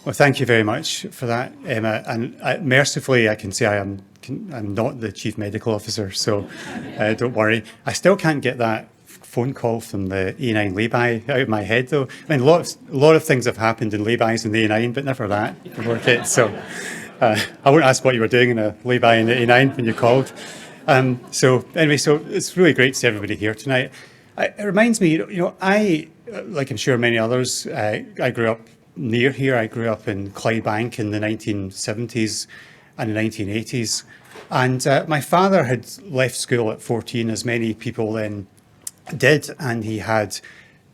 Well, thank you very much for that, Emma. And mercifully, I can say I'm not the Chief Medical Officer, so don't worry. I still can't get that phone call from the A9 lay-by out of my head, though. I mean, a lot of things have happened in laybys in the A9, but never that. So I won't ask what you were doing in a lay-by in the A9 when you called. So it's really great to see everybody here tonight. It reminds me, I, like I'm sure many others, I grew up near here. I grew up in Clydebank in the 1970s and the 1980s. And my father had left school at 14, as many people then did, and he had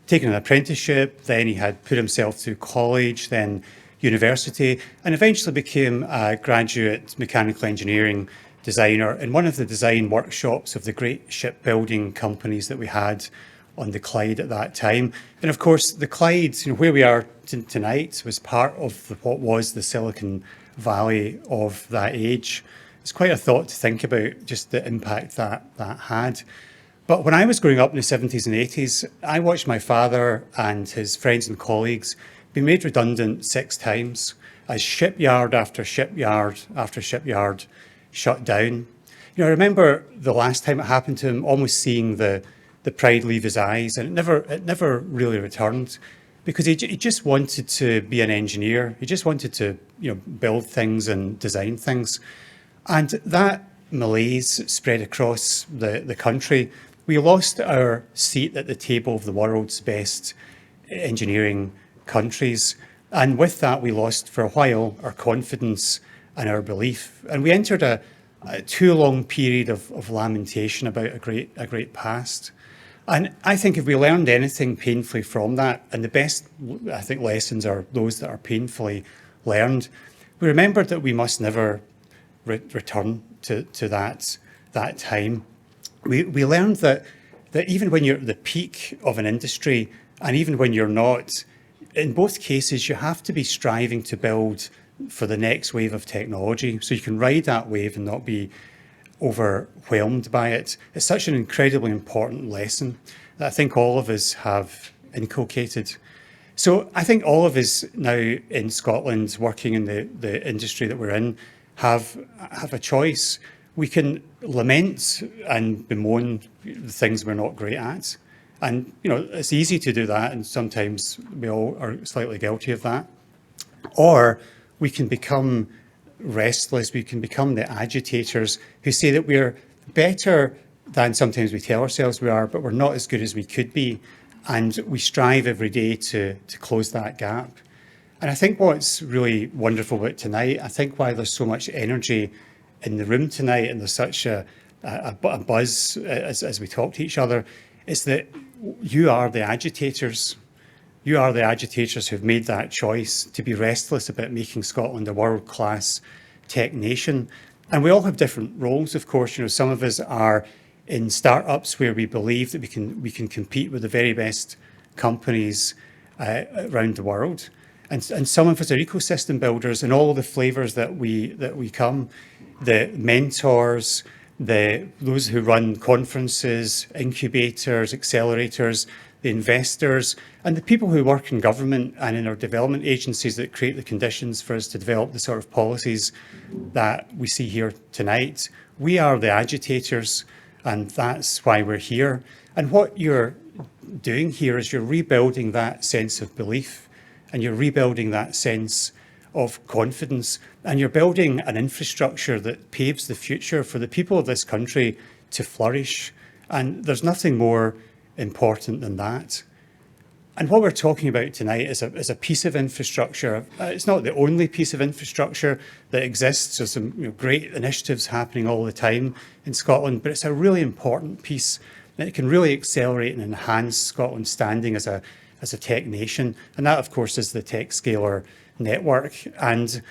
taken an apprenticeship, then he had put himself through college, then university, and eventually became a graduate mechanical engineering designer in one of the design workshops of the great shipbuilding companies that we had on the Clyde at that time. And of course, the Clyde, where we are tonight, was part of what was the Silicon Valley of that age. It's quite a thought to think about, just the impact that had. But when I was growing up in the 70s and 80s, I watched my father and his friends and colleagues be made redundant 6 times as shipyard after shipyard after shipyard shut down. I remember the last time it happened to him, almost seeing the pride leave his eyes, and it never really returned, because he just wanted to be an engineer. He just wanted to build things and design things. And that malaise spread across the country. We lost our seat at the table of the world's best engineering countries. And with that, we lost for a while our confidence and our belief. And we entered a too long period of lamentation about a great past. And I think if we learned anything painfully from that, and the best, I think, lessons are those that are painfully learned, we remembered that we must never return to that time. We learned that even when you're at the peak of an industry, and even when you're not, in both cases, you have to be striving to build for the next wave of technology, so you can ride that wave and not be overwhelmed by it. It's such an incredibly important lesson that I think all of us have inculcated. So I think all of us now in Scotland, working in the industry that we're in, have a choice. We can lament and bemoan the things we're not great at. And, it's easy to do that, and sometimes we all are slightly guilty of that. Or we can become restless, we can become the agitators who say that we're better than sometimes we tell ourselves we are, but we're not as good as we could be. And we strive every day to close that gap. And I think what's really wonderful about tonight, I think why there's so much energy in the room tonight, and there's such a buzz as we talk to each other, is that you are the agitators. You are the agitators who've made that choice to be restless about making Scotland a world-class tech nation. And we all have different roles, of course. Some of us are in startups where we believe that we can compete with the very best companies around the world. And some of us are ecosystem builders in all the flavors that we come. The mentors, those who run conferences, incubators, accelerators, the investors, and the people who work in government and in our development agencies that create the conditions for us to develop the sort of policies that we see here tonight. We are the agitators, and that's why we're here. And what you're doing here is you're rebuilding that sense of belief, and you're rebuilding that sense of confidence, and you're building an infrastructure that paves the future for the people of this country to flourish. And there's nothing more important than that. And what we're talking about tonight is a piece of infrastructure. It's not the only piece of infrastructure that exists. There's some great initiatives happening all the time in Scotland, but it's a really important piece that can really accelerate and enhance Scotland's standing as a tech nation. And that, of course, is the TechScaler network. And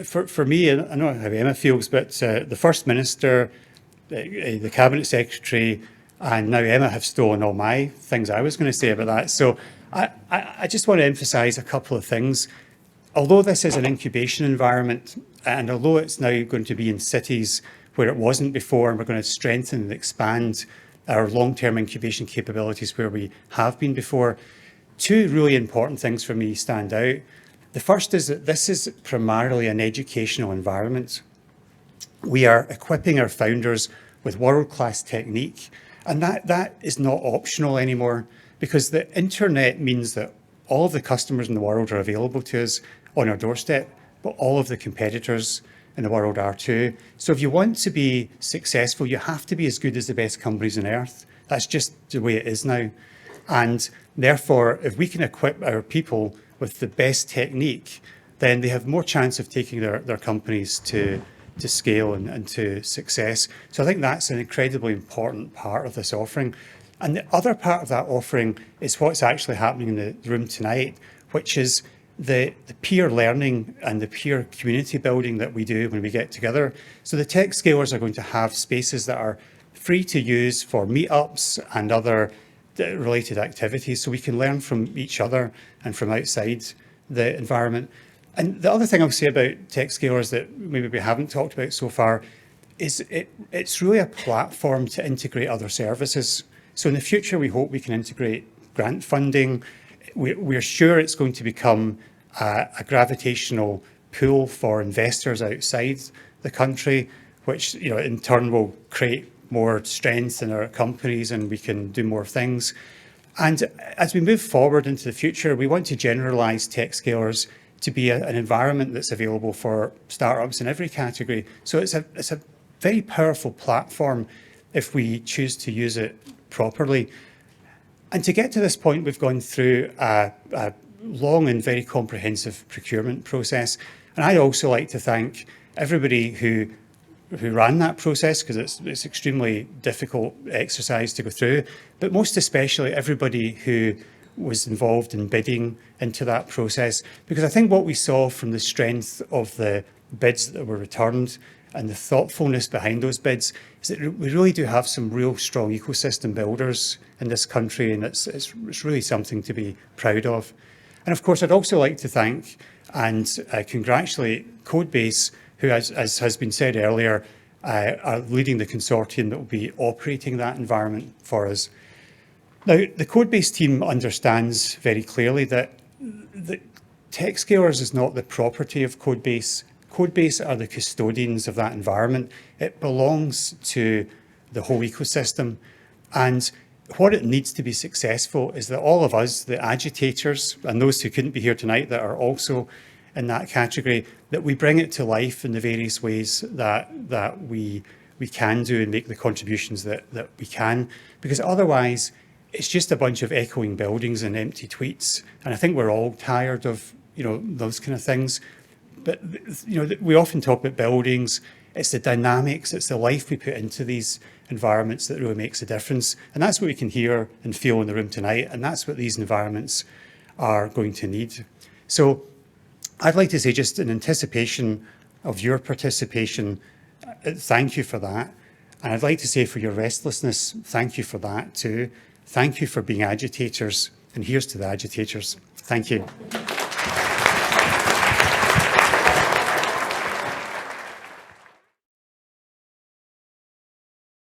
for me, I don't know how Emma feels, but the First Minister, the Cabinet Secretary, and now Emma have stolen all my things I was going to say about that. So I just want to emphasise a couple of things. Although this is an incubation environment, and although it's now going to be in cities where it wasn't before, and we're going to strengthen and expand our long-term incubation capabilities where we have been before, two really important things for me stand out. The first is that this is primarily an educational environment. We are equipping our founders with world-class technique, and that is not optional anymore, because the internet means that all of the customers in the world are available to us on our doorstep, but all of the competitors in the world are too. So if you want to be successful, you have to be as good as the best companies on earth. That's just the way it is now. And therefore, if we can equip our people with the best technique, then they have more chance of taking their companies to scale and to success. So I think that's an incredibly important part of this offering. And the other part of that offering is what's actually happening in the room tonight, which is the peer learning and the peer community building that we do when we get together. So the tech scalers are going to have spaces that are free to use for meetups and other related activities, so we can learn from each other and from outside the environment. And the other thing I'll say about tech scalers that maybe we haven't talked about so far is it's really a platform to integrate other services. So in the future, we hope we can integrate grant funding. We're sure it's going to become a gravitational pull for investors outside the country, which in turn will create more strength in our companies and we can do more things. And as we move forward into the future, we want to generalize tech scalers to be an environment that's available for startups in every category. So it's a very powerful platform if we choose to use it properly. And to get to this point, we've gone through a long and very comprehensive procurement process. And I'd also like to thank everybody who ran that process, because it's extremely difficult exercise to go through, but most especially everybody who was involved in bidding into that process. Because I think what we saw from the strength of the bids that were returned and the thoughtfulness behind those bids is that we really do have some real strong ecosystem builders in this country, and it's really something to be proud of. And of course, I'd also like to thank and congratulate CodeBase, who, as has been said earlier, are leading the consortium that will be operating that environment for us. Now, the CodeBase team understands very clearly that the tech scalers is not the property of CodeBase. CodeBase are the custodians of that environment. It belongs to the whole ecosystem. And what it needs to be successful is that all of us, the agitators, and those who couldn't be here tonight that are also in that category, that we bring it to life in the various ways that we can do and make the contributions that we can. Because otherwise, it's just a bunch of echoing buildings and empty tweets. And I think we're all tired of those kind of things. But we often talk about buildings. It's the dynamics, it's the life we put into these environments that really makes a difference. And that's what we can hear and feel in the room tonight. And that's what these environments are going to need. So I'd like to say, just in anticipation of your participation, thank you for that. And I'd like to say, for your restlessness, thank you for that too. Thank you for being agitators. And here's to the agitators. Thank you.